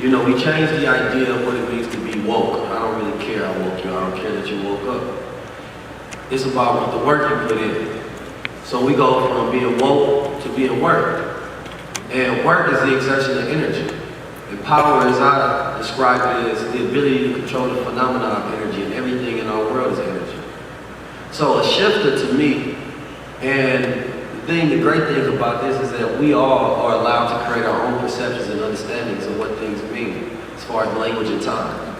You know, we changed the idea of what it means to be woke. I don't really care I woke you, I don't care that you woke up. It's about what the work you put in. So we go from being woke to being worked. And work is the exertion of energy. And power, as I describe it, is the ability to control the phenomena of energy, and everything in our world is energy. So a shifter to me, and the great thing about this is that we all are allowed to create our own perceptions and understandings of what things mean as far as language and time.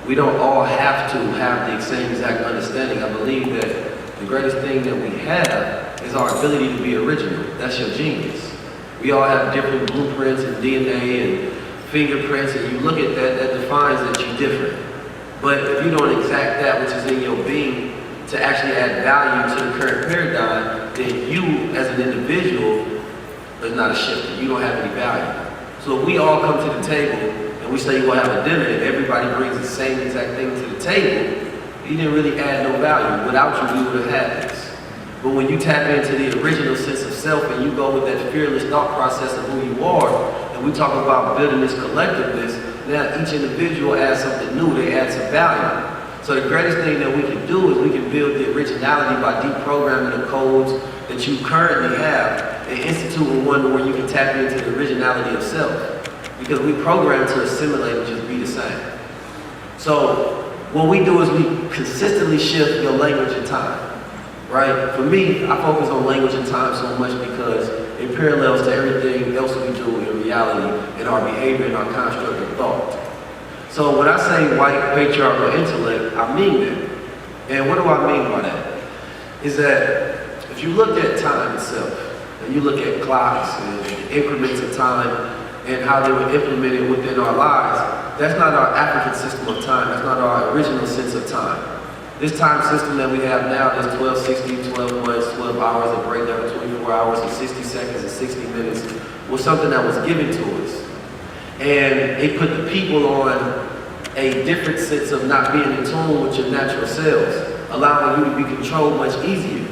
We don't all have to have the same exact understanding. I believe that the greatest thing that we have is our ability to be original. That's your genius. We all have different blueprints and DNA and fingerprints, and you look at that, that defines that you're different. But if you don't exact that which is in your being to actually add value to the current paradigm, then you as an individual is not a shifter. You don't have any value. So if we all come to the table and we say we'll have a dinner and everybody brings the same exact thing to the table, you didn't really add no value. Without you, we would have had this. But when you tap into the original sense of self and you go with that fearless thought process of who you are, and we talk about building this collectiveness, now each individual adds something new, they add some value. So the greatest thing that we can do is we can build the originality by deprogramming the codes that you currently have and instituting one where you can tap into the originality of self. Because we program to assimilate and just be the same. So what we do is we consistently shift your language and time. Right? For me, I focus on language and time so much because it parallels to everything else we do in reality, in our behavior, in our construct of thought. So when I say white patriarchal intellect, I mean that. And what do I mean by that? Is that if you look at time itself, and you look at clocks and increments of time and how they were implemented within our lives, that's not our African system of time, that's not our original sense of time. This time system that we have now, this 1260, 12 months, 12 hours, a breakdown of 24 hours and 60 seconds and 60 minutes, was something that was given to us. And it put the people on a different sense of not being in tune with your natural selves, allowing you to be controlled much easier.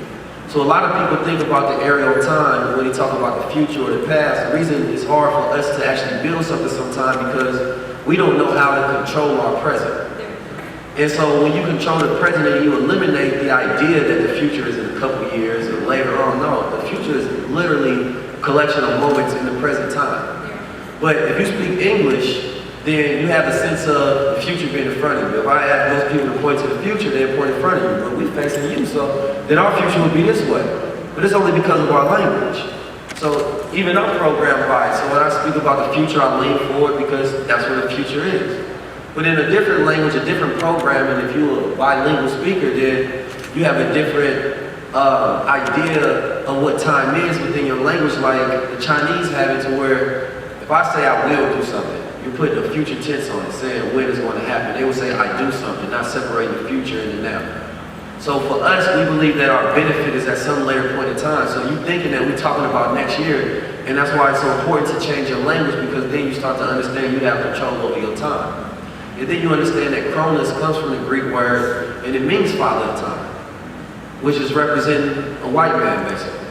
So a lot of people think about the aerial time when they talk about the future or the past. The reason it's hard for us to actually build something sometimes because we don't know how to control our present. And so when you control the present and you eliminate the idea that the future is in a couple of years or later on, no, the future is literally a collection of moments in the present time. But if you speak English, then you have a sense of the future being in front of you. If I ask most people to point to the future, they point in front of you, but we're facing you, so then our future would be this way. But it's only because of our language. So even I'm programmed by it. So when I speak about the future, I lean forward because that's what the future is. But in a different language, a different programming, if you're a bilingual speaker, then you have a different idea of what time is within your language. Like the Chinese have it to where if I say I will do something, you're putting a future tense on it, saying when it's going to happen. They would say I do something, not separating the future and the now. So for us, we believe that our benefit is at some later point in time. So you're thinking that we're talking about next year, and that's why it's so important to change your language, because then you start to understand you have control over your time. And then you understand that Kronos comes from the Greek word, and it means father of time, which is representing a white man, basically.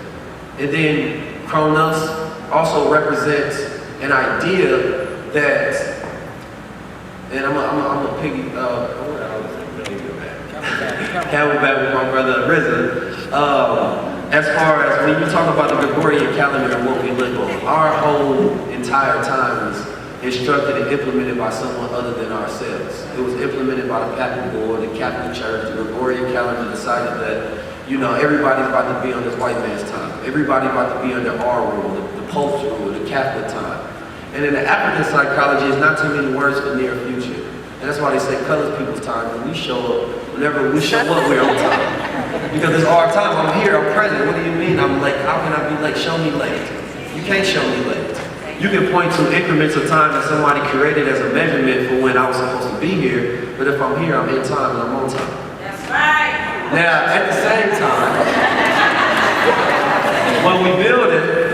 And then Kronos also represents an idea that, and I'm a piggy, Camelback with my brother Rizza. As far as when you talk about the Gregorian calendar and what we live on, our whole entire time was instructed and implemented by someone other than ourselves. It was implemented by the Catholic Board, the Catholic Church. The Gregorian calendar decided that, you know, everybody's about to be on this white man's time. Everybody's about to be under our rule, the Pope's rule, the Catholic time. And in the African psychology, it's not too many words for near future. And that's why they say colored people's time. When we show up, whenever we show up, we're on time. Because it's our time. I'm here, I'm present. What do you mean I'm late? How can I be late? Show me late. You can't show me late. You can point to increments of time that somebody created as a measurement for when I was supposed to be here, but if I'm here, I'm in time and I'm on time. That's right. Now, at the same time, when we build it,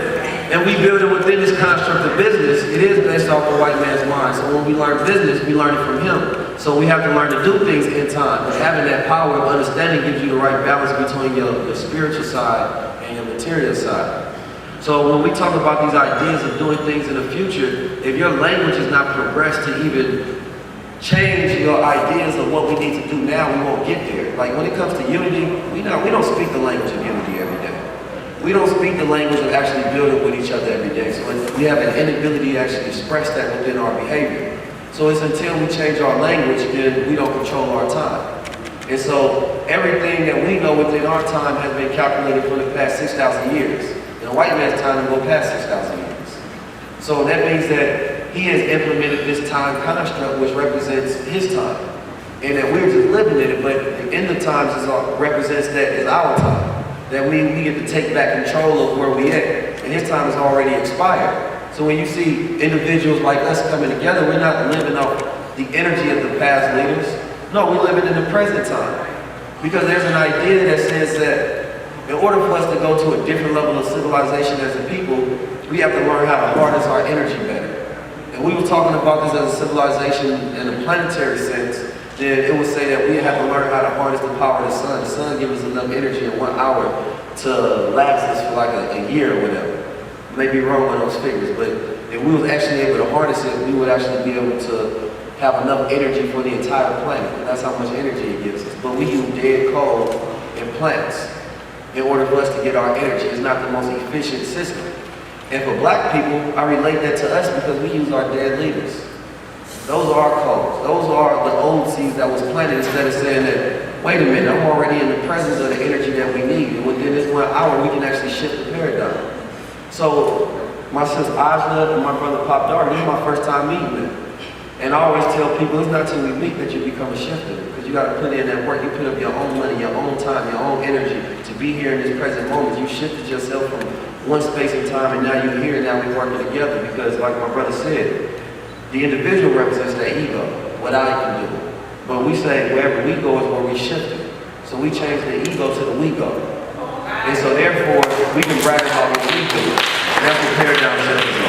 and we build it within this construct of business, it is based off the white man's mind. So when we learn business, we learn it from him. So we have to learn to do things in time. But having that power of understanding gives you the right balance between your spiritual side and your material side. So when we talk about these ideas of doing things in the future, if your language is not progressed to even change your ideas of what we need to do now, we won't get there. Like when it comes to unity, we don't speak the language of unity every day. We don't speak the language of actually building with each other every day. So we have an inability to actually express that within our behavior. So it's until we change our language, then we don't control our time. And so everything that we know within our time has been calculated for the past 6,000 years. In a white man's time, it will go past 6,000 years. So that means that he has implemented this time construct which represents his time. And that we're just living in it, but the end of times represents that as our time. That we get to take back control of where we at. And his time has already expired. So when you see individuals like us coming together, we're not living off the energy of the past leaders. No, we're living in the present time. Because there's an idea that says that in order for us to go to a different level of civilization as a people, we have to learn how to harness our energy better. And we were talking about this as a civilization in a planetary sense, then it would say that we have to learn how to harness the power of the sun. The sun gives us enough energy in 1 hour to last us for like a year or whatever. Maybe wrong with those figures, but if we was actually able to harness it, we would actually be able to have enough energy for the entire planet. And that's how much energy it gives us. But we use dead coal and plants in order for us to get our energy. It's not the most efficient system. And for black people, I relate that to us because we use our dead leaders. Those are our coals. Those are the old seeds that was planted instead of saying that, wait a minute, I'm already in the presence of the energy that we need. And within this 1 hour, we can actually shift the paradigm. So my sister Ajna and my brother Pop Dart, this is my first time meeting them. And I always tell people, it's not till we meet that you become a shifter. Because you got to put in that work. You put up your own money, your own time, your own energy to be here in this present moment. You shifted yourself from one space and time, and now you're here, and now we're working together. Because like my brother said, the individual represents their ego, what I can do. But we say wherever we go is where we shift it. So we change the ego to the we go. And so therefore, we can brag about what we do. And that's what paradigm shift is.